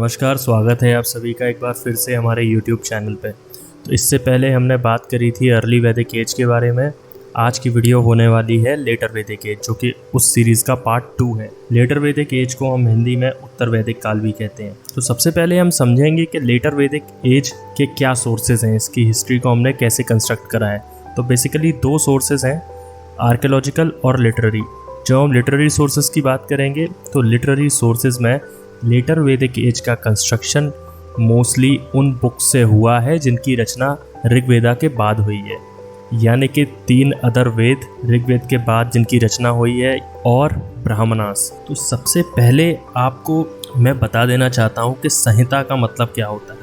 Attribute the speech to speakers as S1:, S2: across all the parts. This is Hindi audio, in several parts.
S1: नमस्कार, स्वागत है आप सभी का एक बार फिर से हमारे YouTube चैनल पे। तो इससे पहले हमने बात करी थी अर्ली वैदिक एज के बारे में। आज की वीडियो होने वाली है लेटर वैदिक एज, जो कि उस सीरीज़ का पार्ट 2 है। लेटर वैदिक एज को हम हिंदी में उत्तर वैदिक काल भी कहते हैं। तो सबसे पहले हम समझेंगे कि लेटर वैदिक एज के क्या सोर्सेज हैं, इसकी हिस्ट्री को हमने कैसे कंस्ट्रक्ट करा है। तो बेसिकली 2 सोर्सेज हैं, आर्कियोलॉजिकल और लिटरेरी। जब हम लिटरेरी सोर्सेज की बात करेंगे तो लिटरेरी सोर्सेज में लेटर वैदिक एज का कंस्ट्रक्शन मोस्टली उन बुक से हुआ है जिनकी रचना ऋग्वेदा के बाद हुई है, यानी कि 3 अदर वेद ऋग्वेद के बाद जिनकी रचना हुई है और ब्राह्मणास। तो सबसे पहले आपको मैं बता देना चाहता हूँ कि संहिता का मतलब क्या होता है।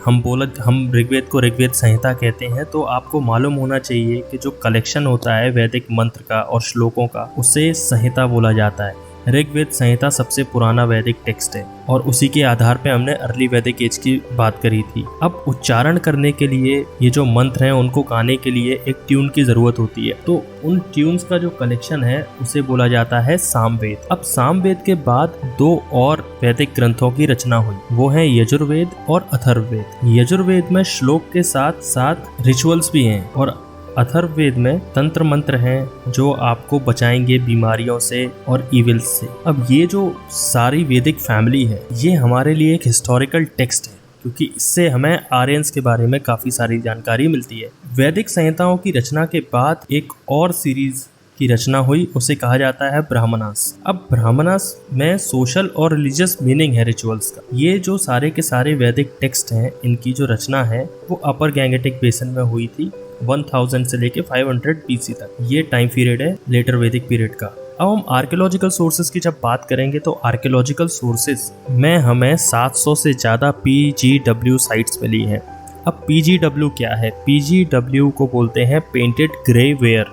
S1: हम ऋग्वेद को ऋग्वेद संहिता कहते हैं, तो आपको मालूम होना चाहिए कि जो कलेक्शन होता है वैदिक मंत्र का और श्लोकों का, उसे संहिता बोला जाता है। ऋग्वेद संहिता सबसे पुराना वैदिक टेक्स्ट है और उसी के आधार पे हमने अर्ली वैदिक एज की बात करी थी। अब उच्चारण करने के लिए ये जो मंत्र हैं उनको गाने के लिए एक ट्यून की जरूरत होती है, तो उन ट्यून्स का जो कलेक्शन है उसे बोला जाता है सामवेद। अब सामवेद के बाद 2 और वैदिक ग्रंथों की रचना हुई, वो है यजुर्वेद और अथर्ववेद। यजुर्वेद में श्लोक के साथ साथ रिचुअल्स भी हैं और अथर्ववेद में तंत्र मंत्र हैं जो आपको बचाएंगे बीमारियों से और इविल्स से। अब ये जो सारी वैदिक फैमिली है ये हमारे लिए एक हिस्टोरिकल टेक्स्ट है, क्योंकि इससे हमें आर्यंस के बारे में काफ़ी सारी जानकारी मिलती है। वैदिक संहिताओं की रचना के बाद एक और सीरीज की रचना हुई, उसे कहा जाता है ब्राह्मणास। अब ब्राह्मणास में सोशल और रिलीजियस मीनिंग है रिचुअल्स का। ये जो सारे के सारे वैदिक टेक्स्ट हैं, इनकी जो रचना है वो अपर गैंगेटिक बेसिन में हुई थी 1000 से लेके 500 BC तक। ये टाइम पीरियड है लेटर वैदिक पीरियड का। अब हम आर्कियोलॉजिकल सोर्सेज की जब बात करेंगे तो आर्कियोलॉजिकल सोर्सेज में हमें 700 से ज़्यादा PGW साइट्स मिली हैं। अब PGW क्या है? PGW को बोलते हैं पेंटेड ग्रे वेयर।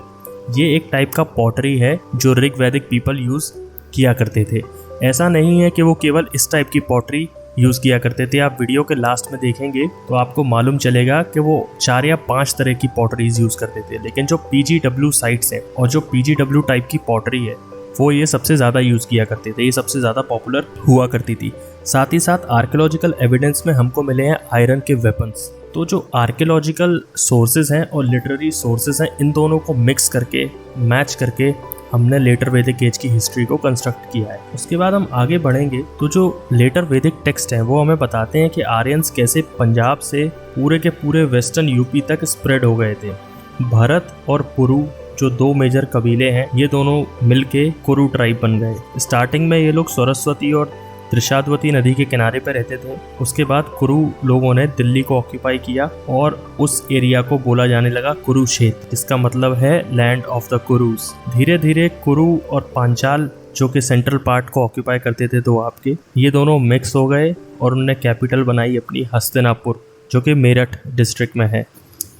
S1: ये एक टाइप का पॉटरी है जो ऋग वैदिक पीपल यूज़ किया करते थे। ऐसा नहीं है कि वो केवल इस टाइप की पॉटरी यूज़ किया करते थे। आप वीडियो के लास्ट में देखेंगे तो आपको मालूम चलेगा कि वो 4 या 5 तरह की पॉटरीज यूज़ करते थे, लेकिन जो PGW साइट्स हैं और जो PGW टाइप की पॉटरी है वो ये सबसे ज़्यादा यूज़ किया करते थे, ये सबसे ज़्यादा पॉपुलर हुआ करती थी। साथ ही साथ आर्कियोलॉजिकल एविडेंस में हमको मिले हैं आयरन के वेपन्स। तो जो आर्कियोलॉजिकल सोर्सेज हैं और लिटरेरी सोर्सेज हैं, इन दोनों को मिक्स करके मैच करके हमने लेटर वैदिक एज की हिस्ट्री को कंस्ट्रक्ट किया है। उसके बाद हम आगे बढ़ेंगे तो जो लेटर वैदिक टेक्स्ट हैं वो हमें बताते हैं कि आर्यंस कैसे पंजाब से पूरे के पूरे वेस्टर्न यूपी तक स्प्रेड हो गए थे। भरत और पुरु जो 2 मेजर कबीले हैं, ये दोनों मिलके कुरु ट्राइब बन गए। स्टार्टिंग में ये लोग सरस्वती और त्रिशाद्वती नदी के किनारे पर रहते थे। उसके बाद कुरु लोगों ने दिल्ली को ऑक्यूपाई किया और उस एरिया को बोला जाने लगा कुरुक्षेत्र, जिसका मतलब है लैंड ऑफ द कुरुस। धीरे धीरे कुरु और पांचाल जो कि सेंट्रल पार्ट को ऑक्यूपाई करते थे दोआब के, ये दोनों मिक्स हो गए और उन्होंने कैपिटल बनाई अपनी हस्तिनापुर, जो कि मेरठ डिस्ट्रिक्ट में है।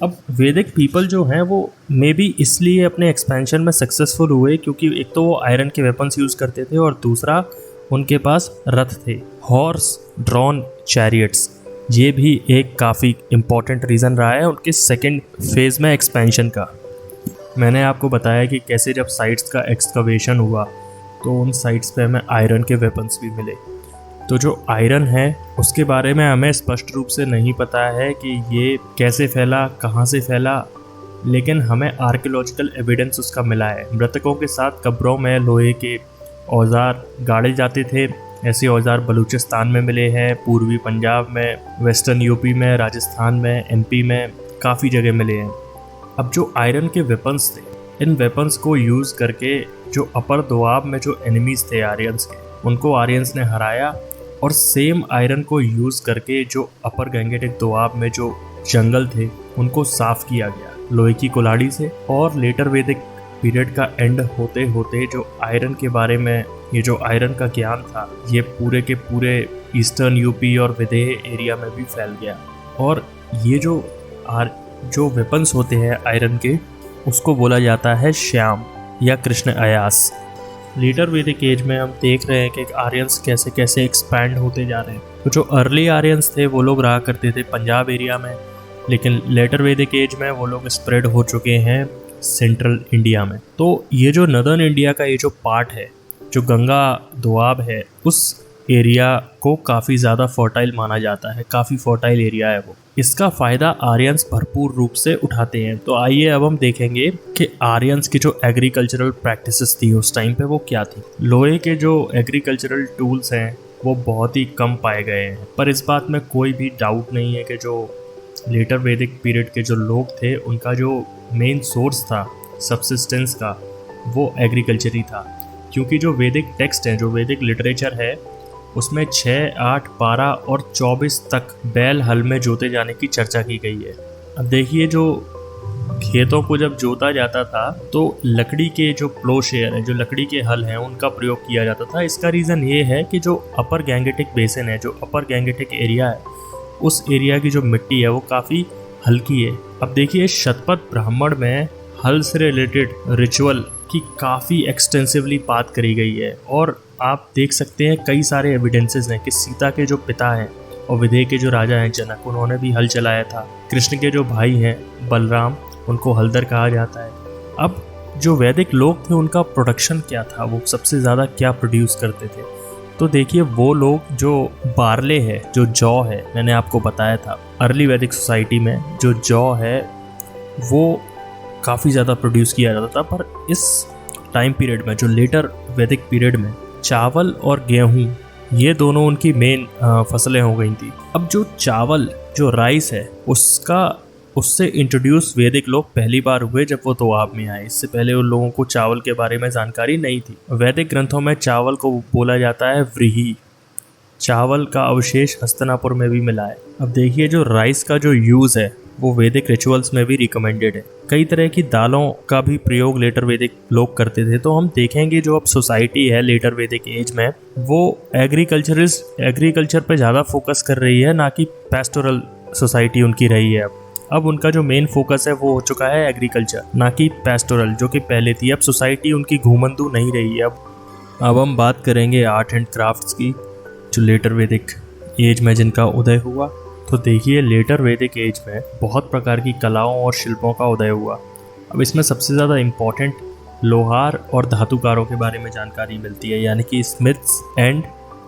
S1: अब वैदिक पीपल जो हैं वो मे बी इसलिए अपने एक्सपेंशन में सक्सेसफुल हुए क्योंकि एक तो वो आयरन के वेपन्स यूज़ करते थे और दूसरा उनके पास रथ थे, हॉर्स ड्रॉन चैरियट्स। ये भी एक काफ़ी इम्पॉर्टेंट रीज़न रहा है उनके सेकेंड फेज़ में एक्सपेंशन का। मैंने आपको बताया कि कैसे जब साइट्स का एक्सकवेशन हुआ तो उन साइट्स पे हमें आयरन के वेपन्स भी मिले। तो जो आयरन है उसके बारे में हमें स्पष्ट रूप से नहीं पता है कि ये कैसे फैला, कहाँ से फैला, लेकिन हमें आर्कियोलॉजिकल एविडेंस उसका मिला है। मृतकों के साथ कब्रों में लोहे के औजार गाड़े जाते थे। ऐसे औजार बलूचिस्तान में मिले हैं, पूर्वी पंजाब में, वेस्टर्न यूपी में, राजस्थान में, MP में, काफ़ी जगह मिले हैं। अब जो आयरन के वेपन्स थे, इन वेपन्स को यूज़ करके जो अपर दोआब में जो एनिमीज़ थे आर्यंस के, उनको आर्यंस ने हराया और सेम आयरन को यूज़ करके जो अपर गैंगेटिक दोआब में जो जंगल थे उनको साफ़ किया गया लोहे की कुल्हाड़ी से। और लेटर वैदिक पीरियड का एंड होते होते जो आयरन के बारे में, ये जो आयरन का ज्ञान था, ये पूरे के पूरे ईस्टर्न यूपी और विदेह एरिया में भी फैल गया। और ये जो वेपन्स होते हैं आयरन के, उसको बोला जाता है श्याम या कृष्ण अयास। लेटर वैदिक एज में हम देख रहे हैं कि आर्यंस कैसे कैसे एक्सपैंड होते जा रहे हैं। तो जो अर्ली आर्यंस थे वो लोग रहा करते थे पंजाब एरिया में, लेकिन लेटर वैदिक एज में वो लोग स्प्रेड हो चुके हैं सेंट्रल इंडिया में। तो ये जो नदर्न इंडिया का ये जो पार्ट है, जो गंगा दोआब है, उस एरिया को काफ़ी ज़्यादा फर्टाइल माना जाता है, काफ़ी फर्टाइल एरिया है वो। इसका फ़ायदा आर्यंस भरपूर रूप से उठाते हैं। तो आइए अब हम देखेंगे कि आर्यंस की जो एग्रीकल्चरल प्रैक्टिसेस थी उस टाइम पे वो क्या थी। लोहे के जो एग्रीकल्चरल टूल्स हैं वो बहुत ही कम पाए गए हैं, पर इस बात में कोई भी डाउट नहीं है कि जो लेटर वैदिक पीरियड के जो लोग थे उनका जो मेन सोर्स था सब्सिस्टेंस का वो एग्रीकल्चर ही था। क्योंकि जो वैदिक टेक्स्ट हैं, जो वैदिक लिटरेचर है, उसमें 6, 8, 12 और 24 तक बैल हल में जोते जाने की चर्चा की गई है। अब देखिए, जो खेतों को जब जोता जाता था तो लकड़ी के जो प्लोशेयर है, जो लकड़ी के हल हैं, उनका प्रयोग किया जाता था। इसका रीज़न ये है कि जो अपर गैंगेटिक बेसिन है, जो अपर गैंगेटिक एरिया है, उस एरिया की जो मिट्टी है वो काफ़ी हल्की है। अब देखिए, शतपथ ब्राह्मण में हल से रिलेटेड रिचुअल की काफ़ी एक्सटेंसिवली बात करी गई है और आप देख सकते हैं कई सारे एविडेंसेस हैं कि सीता के जो पिता हैं और विदेह के जो राजा हैं जनक, उन्होंने भी हल चलाया था। कृष्ण के जो भाई हैं बलराम, उनको हलदर कहा जाता है। अब जो वैदिक लोग थे उनका प्रोडक्शन क्या था, वो सबसे ज़्यादा क्या प्रोड्यूस करते थे? तो देखिए, वो लोग जो बार्ले है, जो जौ है, मैंने आपको बताया था अर्ली वैदिक सोसाइटी में जो जौ है वो काफ़ी ज़्यादा प्रोड्यूस किया जाता था। पर इस टाइम पीरियड में, जो लेटर वैदिक पीरियड में, चावल और गेहूं ये दोनों उनकी मेन फसलें हो गई थी। अब जो चावल, जो राइस है, उससे इंट्रोड्यूस वैदिक लोग पहली बार हुए जब वो दोआब में आए। इससे पहले उन लोगों को चावल के बारे में जानकारी नहीं थी। वैदिक ग्रंथों में चावल को बोला जाता है व्रीहि। चावल का अवशेष हस्तिनापुर में भी मिला है। अब देखिए, जो राइस का जो यूज़ है वो वैदिक रिचुअल्स में भी रिकमेंडेड है। कई तरह की दालों का भी प्रयोग लेटर वैदिक लोग करते थे। तो हम देखेंगे जो अब सोसाइटी है लेटर वैदिक एज में, वो एग्रीकल्चर पे ज़्यादा फोकस कर रही है, ना कि पेस्टोरल सोसाइटी उनकी रही है। अब उनका जो मेन फोकस है वो हो चुका है एग्रीकल्चर, ना कि पेस्टोरल, जो कि पहले थी। अब सोसाइटी उनकी घूमंदू नहीं रही है। अब हम बात करेंगे आर्ट एंड क्राफ्ट्स की, जो लेटर वैदिक एज में जिनका उदय हुआ। तो देखिए, लेटर वैदिक एज में बहुत प्रकार की कलाओं और शिल्पों का उदय हुआ। अब इसमें सबसे ज़्यादा इम्पोर्टेंट लोहार और धातुकारों के बारे में जानकारी मिलती है, यानी कि स्मिथ्स एंड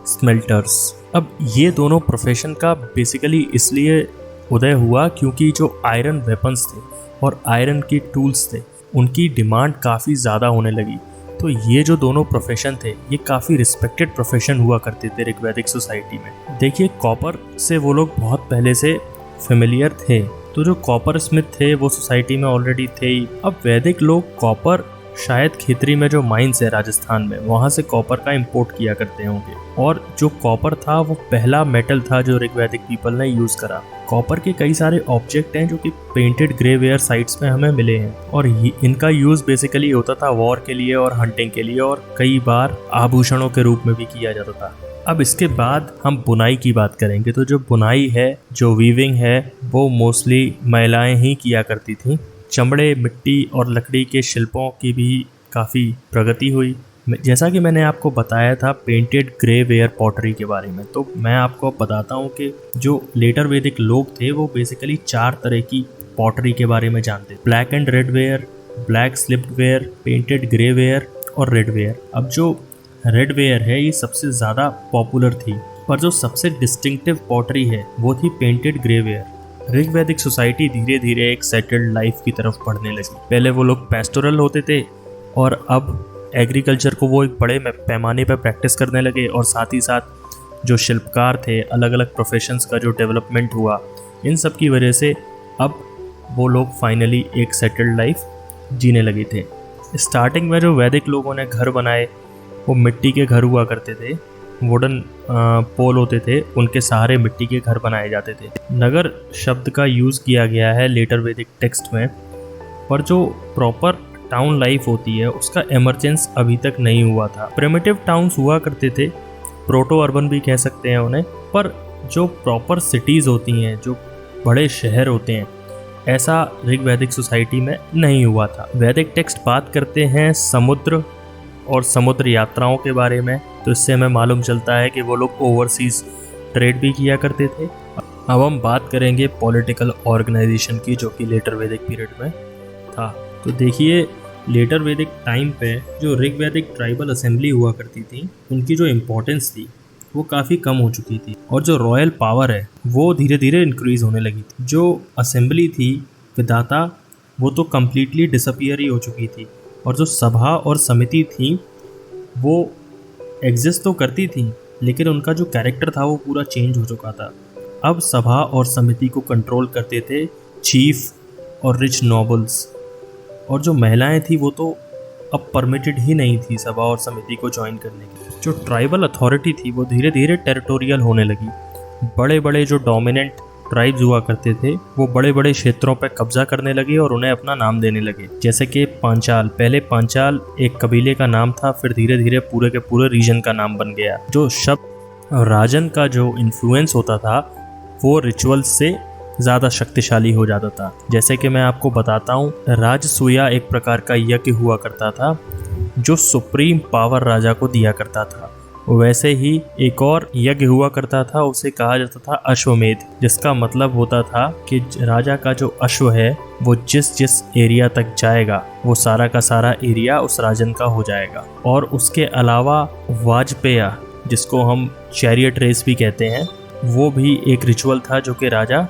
S1: स्मेल्टर्स। अब ये दोनों प्रोफेशन का बेसिकली इसलिए उदय हुआ क्योंकि जो आयरन वेपन्स थे और आयरन के टूल्स थे उनकी डिमांड काफ़ी ज़्यादा होने लगी। तो ये जो दोनों प्रोफेशन थे ये काफ़ी रिस्पेक्टेड प्रोफेशन हुआ करते थे ऋग्वैदिक सोसाइटी में। देखिए, कॉपर से वो लोग बहुत पहले से फेमिलियर थे, तो जो कॉपर स्मिथ थे वो सोसाइटी में ऑलरेडी थे ही। अब वैदिक लोग कॉपर शायद खेतरी में जो माइंस है राजस्थान में, वहाँ से कॉपर का इंपोर्ट किया करते होंगे। और जो कॉपर था वो पहला मेटल था जो ऋग्वैदिक पीपल ने यूज़ करा। कॉपर के कई सारे ऑब्जेक्ट हैं जो कि पेंटेड ग्रेवेयर साइट्स में हमें मिले हैं और इनका यूज़ बेसिकली होता था वॉर के लिए और हंटिंग के लिए, और कई बार आभूषणों के रूप में भी किया जाता था। अब इसके बाद हम बुनाई की बात करेंगे। तो जो बुनाई है, जो वीविंग है, वो मोस्टली महिलाएं ही किया करती थी। चमड़े, मिट्टी और लकड़ी के शिल्पों की भी काफ़ी प्रगति हुई। जैसा कि मैंने आपको बताया था पेंटेड ग्रे वेयर पॉटरी के बारे में, तो मैं आपको बताता हूँ कि जो लेटर वैदिक लोग थे वो बेसिकली 4 तरह की पॉटरी के बारे में जानते। Black and red ware, black slipped ware, painted grey ware और रेड वेयर। अब जो रेड वेयर है ये सबसे ज़्यादा पॉपुलर थी, पर जो सबसे डिस्टिंक्टिव पॉटरी है वो थी पेंटेड ग्रे वेयर। ऋग्वैदिक सोसाइटी धीरे धीरे एक सेटल्ड लाइफ की तरफ बढ़ने लगी। पहले वो लोग पेस्टोरल होते थे और अब एग्रीकल्चर को वो एक बड़े पैमाने पर प्रैक्टिस करने लगे, और साथ ही साथ जो शिल्पकार थे, अलग अलग प्रोफेशंस का जो डेवलपमेंट हुआ, इन सब की वजह से अब वो लोग फाइनली एक सेटल्ड लाइफ जीने लगे थे। स्टार्टिंग में जो वैदिक लोगों ने घर बनाए वो मिट्टी के घर हुआ करते थे। वुडन पोल होते थे, उनके सहारे मिट्टी के घर बनाए जाते थे। नगर शब्द का यूज़ किया गया है लेटर वैदिक टेक्स्ट में, पर जो प्रॉपर टाउन लाइफ होती है उसका एमरजेंस अभी तक नहीं हुआ था। प्रिमिटिव टाउन्स हुआ करते थे, प्रोटो अर्बन भी कह सकते हैं उन्हें, पर जो प्रॉपर सिटीज़ होती हैं, जो बड़े शहर होते हैं, ऐसा ऋग्वैदिक सोसाइटी में नहीं हुआ था। वैदिक टेक्स्ट बात करते हैं समुद्र और समुद्र यात्राओं के बारे में, तो इससे हमें मालूम चलता है कि वो लोग ओवरसीज ट्रेड भी किया करते थे। अब हम बात करेंगे पॉलिटिकल ऑर्गेनाइजेशन की, जो कि लेटर वैदिक पीरियड में था। तो देखिए, लेटर वैदिक टाइम पे जो ऋग्वैदिक ट्राइबल असेंबली हुआ करती थी, उनकी जो इम्पोर्टेंस थी वो काफ़ी कम हो चुकी थी और जो रॉयल पावर है वो धीरे धीरे इंक्रीज होने लगी थी। जो असेंबली थी विधाता वो तो कम्प्लीटली डिसअपियर ही हो चुकी थी और जो सभा और समिति थी वो एग्जिस्ट तो करती थी लेकिन उनका जो कैरेक्टर था वो पूरा चेंज हो चुका था। अब सभा और समिति को कंट्रोल करते थे चीफ और रिच नोबल्स, और जो महिलाएं थी वो तो अब परमिटेड ही नहीं थी सभा और समिति को ज्वाइन करने की। जो ट्राइबल अथॉरिटी थी वो धीरे धीरे टेरिटोरियल होने लगी। बड़े बड़े जो डोमिनेंट ट्राइब्स हुआ करते थे वो बड़े बड़े क्षेत्रों पर कब्जा करने लगे और उन्हें अपना नाम देने लगे, जैसे कि पांचाल। पहले पांचाल एक कबीले का नाम था, फिर धीरे धीरे पूरे के पूरे रीजन का नाम बन गया। जो शब्द राजन का जो इन्फ्लुएंस होता था वो रिचुअल्स से ज़्यादा शक्तिशाली हो जाता था। जैसे कि मैं आपको बताता हूँ, राजसूया एक प्रकार का यज्ञ हुआ करता था जो सुप्रीम पावर राजा को दिया करता था। वैसे ही एक और यज्ञ हुआ करता था, उसे कहा जाता था अश्वमेध, जिसका मतलब होता था कि राजा का जो अश्व है वो जिस जिस एरिया तक जाएगा वो सारा का सारा एरिया उस राजन का हो जाएगा। और उसके अलावा वाजपेय, जिसको हम चैरियट रेस भी कहते हैं, वो भी एक रिचुअल था जो कि राजा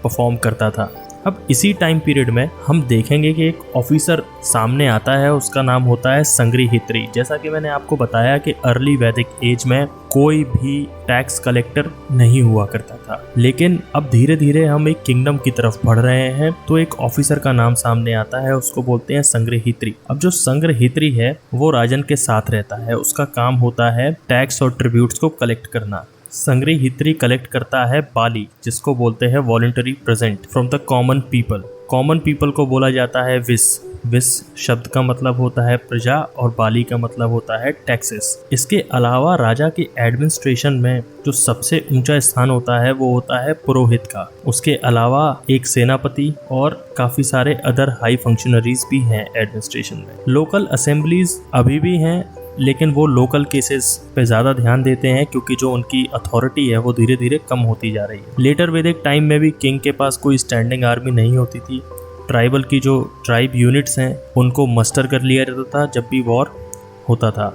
S1: परफॉर्म करता था। अब इसी टाइम पीरियड में हम देखेंगे कि एक ऑफिसर सामने आता है, उसका नाम होता है संग्रहित्री। जैसा कि मैंने आपको बताया कि अर्ली वैदिक एज में कोई भी टैक्स कलेक्टर नहीं हुआ करता था, लेकिन अब धीरे धीरे हम एक किंगडम की तरफ बढ़ रहे हैं तो एक ऑफिसर का नाम सामने आता है, उसको बोलते हैं संग्रहित्री। अब जो संग्रहित्री है वो राजन के साथ रहता है, उसका काम होता है टैक्स और ट्रिब्यूट्स को कलेक्ट करना। संग्रहित्री कलेक्ट करता है बाली, जिसको बोलते हैं voluntary present from the common people. Common people को बोला जाता है विस। विस शब्द का मतलब होता है प्रजा और बाली का मतलब होता है टैक्सेस। इसके अलावा राजा के एडमिनिस्ट्रेशन में जो सबसे ऊंचा स्थान होता है वो होता है पुरोहित का। उसके अलावा एक सेनापति और काफ़ी सारे अदर हाई फंक्शनरीज भी हैं एडमिनिस्ट्रेशन में। लोकल असेंबलीज अभी भी हैं, लेकिन वो लोकल केसेस पे ज़्यादा ध्यान देते हैं क्योंकि जो उनकी अथॉरिटी है वो धीरे धीरे कम होती जा रही है। लेटर वैदिक टाइम में भी किंग के पास कोई स्टैंडिंग आर्मी नहीं होती थी। ट्राइबल की जो ट्राइब यूनिट्स हैं उनको मस्टर कर लिया जाता था जब भी वॉर होता था।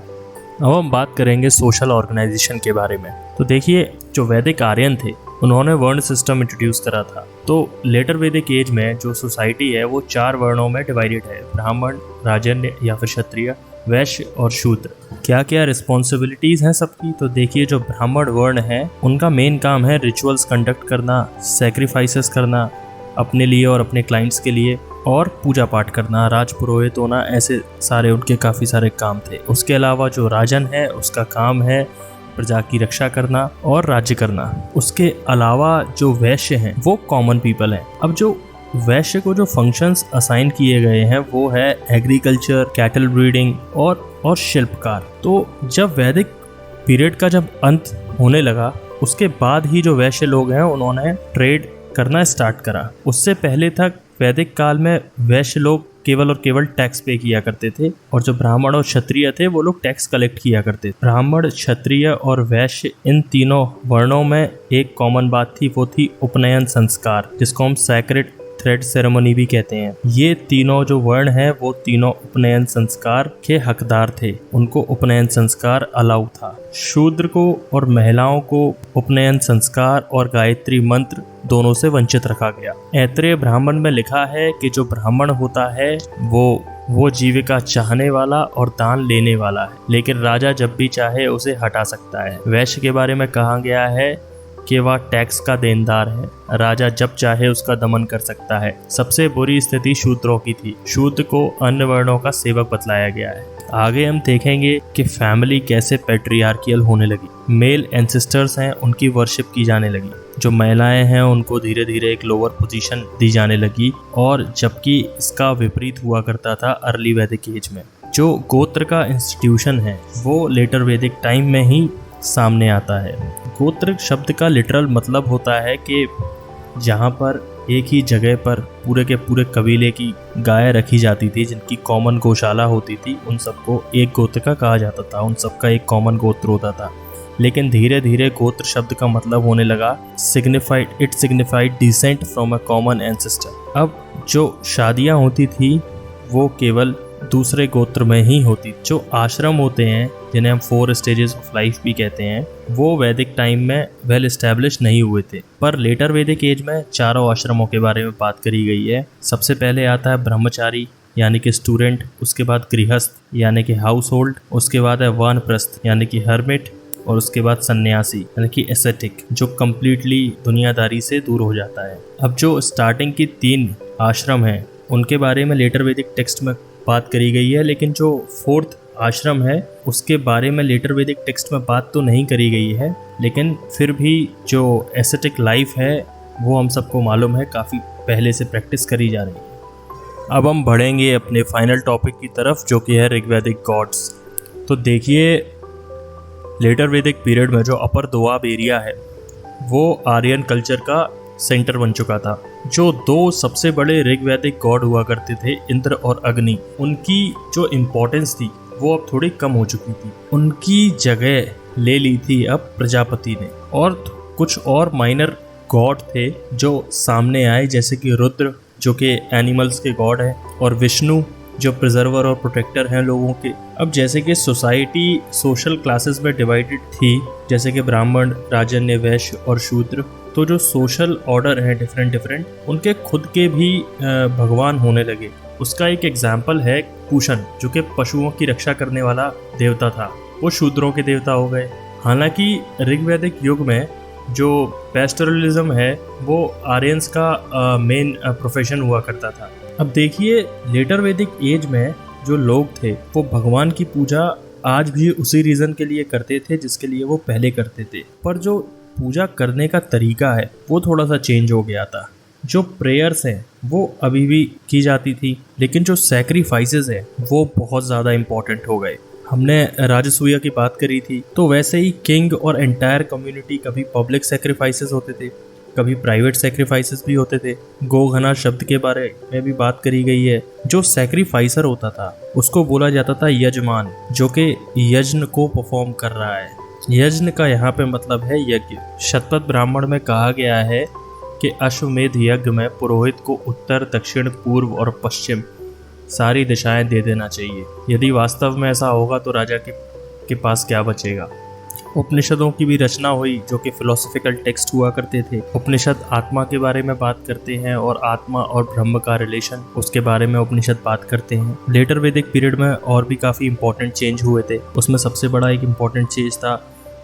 S1: अब हम बात करेंगे सोशल ऑर्गेनाइजेशन के बारे में। तो देखिए, जो वैदिक आर्यन थे उन्होंने वर्ण सिस्टम इंट्रोड्यूस करा था। तो लेटर वैदिक एज में जो सोसाइटी है वो 4 वर्णों में डिवाइडेड है, ब्राह्मण, राजन्य या फिर क्षत्रिय, वैश्य और शूद्र। क्या क्या रिस्पॉन्सिबिलिटीज़ हैं सबकी? तो देखिए, जो ब्राह्मण वर्ण है उनका मेन काम है रिचुअल्स कंडक्ट करना, सैक्रिफाइसेस करना अपने लिए और अपने क्लाइंट्स के लिए, और पूजा पाठ करना, राजपुरोहित होना, ऐसे सारे उनके काफ़ी सारे काम थे। उसके अलावा जो राजन है उसका काम है प्रजा की रक्षा करना और राज्य करना। उसके अलावा जो वैश्य हैं वो कॉमन पीपल हैं। अब जो वैश्य को जो फंक्शंस असाइन किए गए हैं वो है एग्रीकल्चर, कैटल ब्रीडिंग और शिल्पकार। तो जब वैदिक पीरियड का जब अंत होने लगा उसके बाद ही जो वैश्य लोग हैं उन्होंने ट्रेड करना स्टार्ट करा। उससे पहले तक वैदिक काल में वैश्य लोग केवल और केवल टैक्स पे किया करते थे और जो ब्राह्मण और क्षत्रिय थे वो लोग टैक्स कलेक्ट किया करते थे। ब्राह्मण, क्षत्रिय और वैश्य इन तीनों वर्णों में एक कॉमन बात थी, वो थी उपनयन संस्कार, जिसको हम सैक्रेड थ्रेड सेरेमनी भी कहते हैं। ये तीनों जो वर्ण हैं वो तीनों उपनयन संस्कार के हकदार थे, उनको उपनयन संस्कार अलाउ था। शूद्र को और महिलाओं को उपनयन संस्कार और गायत्री मंत्र दोनों से वंचित रखा गया। ऐत्रेय ब्राह्मण में लिखा है कि जो ब्राह्मण होता है वो जीविका चाहने वाला और दान लेने वाला है, लेकिन राजा जब भी चाहे उसे हटा सकता है। वैश्य के बारे में कहा गया है कि वह टैक्स का देनदार है, राजा जब चाहे उसका दमन कर सकता है। सबसे बुरी स्थिति शूद्रों की थी। शूद्र को अन्य वर्णों का सेवक बतलाया गया है। आगे हम देखेंगे कि फैमिली कैसे पैट्रियार्कियल होने लगी। मेल एंसेस्टर्स हैं उनकी वर्शिप की जाने लगी, जो महिलाएं हैं उनको धीरे धीरे एक लोअर पोजीशन दी जाने लगी, और जबकि इसका विपरीत हुआ करता था अर्ली वैदिक एज में। जो गोत्र का इंस्टीट्यूशन है वो लेटर वैदिक टाइम में ही सामने आता है। गोत्र शब्द का लिटरल मतलब होता है कि जहाँ पर एक ही जगह पर पूरे के पूरे कबीले की गाय रखी जाती थी, जिनकी कॉमन गौशाला होती थी, उन सबको एक गोत्र का कहा जाता था, उन सबका एक कॉमन गोत्र होता था। लेकिन धीरे धीरे गोत्र शब्द का मतलब होने लगा it signified decent from a common ancestor. अब जो शादियाँ होती थी वो केवल दूसरे गोत्र में ही होती। जो आश्रम होते हैं जिन्हें हम 4 स्टेजेस ऑफ लाइफ भी कहते हैं, वो वैदिक टाइम में वेल एस्टेब्लिश नहीं हुए थे, पर लेटर वैदिक एज में चारों आश्रमों के बारे में बात करी गई है। सबसे पहले आता है ब्रह्मचारी यानी कि स्टूडेंट, उसके बाद गृहस्थ यानी कि हाउस होल्ड, उसके बाद है वानप्रस्थ यानी कि हर्मिट, और उसके बाद सन्यासी यानी कि एसेटिक, जो कम्प्लीटली दुनियादारी से दूर हो जाता है। अब जो स्टार्टिंग की 3 आश्रम हैं उनके बारे में लेटर वैदिक टेक्स्ट में बात करी गई है, लेकिन जो 4th आश्रम है उसके बारे में लेटर वैदिक टेक्स्ट में बात तो नहीं करी गई है, लेकिन फिर भी जो एसेटिक लाइफ है वो हम सबको मालूम है, काफ़ी पहले से प्रैक्टिस करी जा रही है। अब हम बढ़ेंगे अपने फाइनल टॉपिक की तरफ, जो कि है ऋग्वैदिक गॉड्स। तो देखिए, लेटर वैदिक पीरियड में जो अपर दोआब एरिया है वो आर्यन कल्चर का सेंटर बन चुका था। जो 2 सबसे बड़े ऋग्वैदिक गॉड हुआ करते थे, इंद्र और अग्नि, उनकी जो इम्पोर्टेंस थी वो अब थोड़ी कम हो चुकी थी। उनकी जगह ले ली थी अब प्रजापति ने, और कुछ और माइनर गॉड थे जो सामने आए, जैसे कि रुद्र जो कि एनिमल्स के गॉड हैं, और विष्णु जो प्रिजर्वर और प्रोटेक्टर हैं लोगों के। अब जैसे कि सोसाइटी सोशल क्लासेस में डिवाइडेड थी, जैसे कि ब्राह्मण, राजन्य, वैश्य और शूद्र, तो जो सोशल ऑर्डर है डिफरेंट उनके खुद के भी भगवान होने लगे। उसका एक एग्जाम्पल है पूषण, जो कि पशुओं की रक्षा करने वाला देवता था, वो शूद्रों के देवता हो गए। हालांकि ऋग्वैदिक युग में जो पेस्टोरलिज्म है वो आर्यंस का मेन प्रोफेशन हुआ करता था। अब देखिए, लेटर वैदिक एज में जो लोग थे वो भगवान की पूजा आज भी उसी रीज़न के लिए करते थे जिसके लिए वो पहले करते थे, पर जो पूजा करने का तरीका है वो थोड़ा सा चेंज हो गया था। जो प्रेयर्स हैं वो अभी भी की जाती थी, लेकिन जो सैक्रिफाइसेस हैं वो बहुत ज़्यादा इम्पोर्टेंट हो गए। हमने राजसूया की बात करी थी, तो वैसे ही किंग और एंटायर कम्युनिटी, कभी पब्लिक सैक्रिफाइसेस होते थे, कभी प्राइवेट सैक्रिफाइसेस भी होते थे। गोघना शब्द के बारे में भी बात करी गई है। जो सैक्रिफाइसर होता था उसको बोला जाता था यजमान, जो कि यज्ञ को परफॉर्म कर रहा है। यज्ञ का यहाँ पे मतलब है यज्ञ। शतपथ ब्राह्मण में कहा गया है कि अश्वमेध यज्ञ में पुरोहित को उत्तर, दक्षिण, पूर्व और पश्चिम सारी दिशाएं दे देना चाहिए। यदि वास्तव में ऐसा होगा तो राजा के पास क्या बचेगा। उपनिषदों की भी रचना हुई, जो कि फिलोसॉफिकल टेक्स्ट हुआ करते थे। उपनिषद आत्मा के बारे में बात करते हैं और आत्मा और ब्रह्म का रिलेशन, उसके बारे में उपनिषद बात करते हैं। लेटर वैदिक पीरियड में और भी काफ़ी इंपॉर्टेंट चेंज हुए थे। उसमें सबसे बड़ा एक इम्पॉर्टेंट चेंज था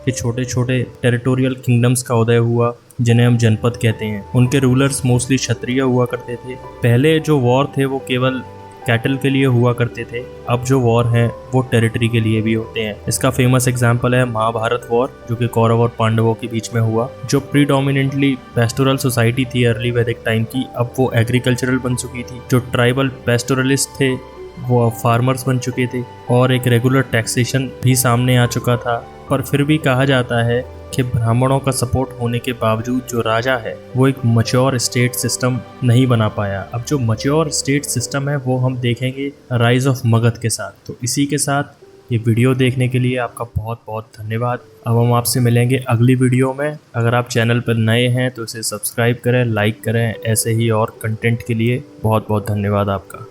S1: कि छोटे छोटे टेरिटोरियल किंगडम्स का उदय हुआ, जिन्हें हम जनपद कहते हैं। उनके रूलर्स मोस्टली क्षत्रिय हुआ करते थे। पहले जो वॉर थे वो केवल कैटल के लिए हुआ करते थे, अब जो वॉर हैं वो टेरिटरी के लिए भी होते हैं। इसका फेमस एग्जाम्पल है महाभारत वॉर, जो कि कौरव और पांडवों के बीच में हुआ। जो प्रीडोमिनेंटली पेस्टोरल सोसाइटी थी अर्ली वैदिक टाइम की, अब वो एग्रीकल्चरल बन चुकी थी। जो ट्राइबल पेस्टोरलिस्ट थे वो अब फार्मर्स बन चुके थे, और एक रेगुलर टैक्सेशन भी सामने आ चुका था। पर फिर भी कहा जाता है कि ब्राह्मणों का सपोर्ट होने के बावजूद जो राजा है वो एक मैच्योर स्टेट सिस्टम नहीं बना पाया। अब जो मैच्योर स्टेट सिस्टम है वो हम देखेंगे राइज ऑफ मगध के साथ। तो इसी के साथ ये वीडियो देखने के लिए आपका बहुत बहुत धन्यवाद। अब हम आपसे मिलेंगे अगली वीडियो में। अगर आप चैनल पर नए हैं तो इसे सब्सक्राइब करें, लाइक करें। ऐसे ही और कंटेंट के लिए बहुत बहुत धन्यवाद आपका।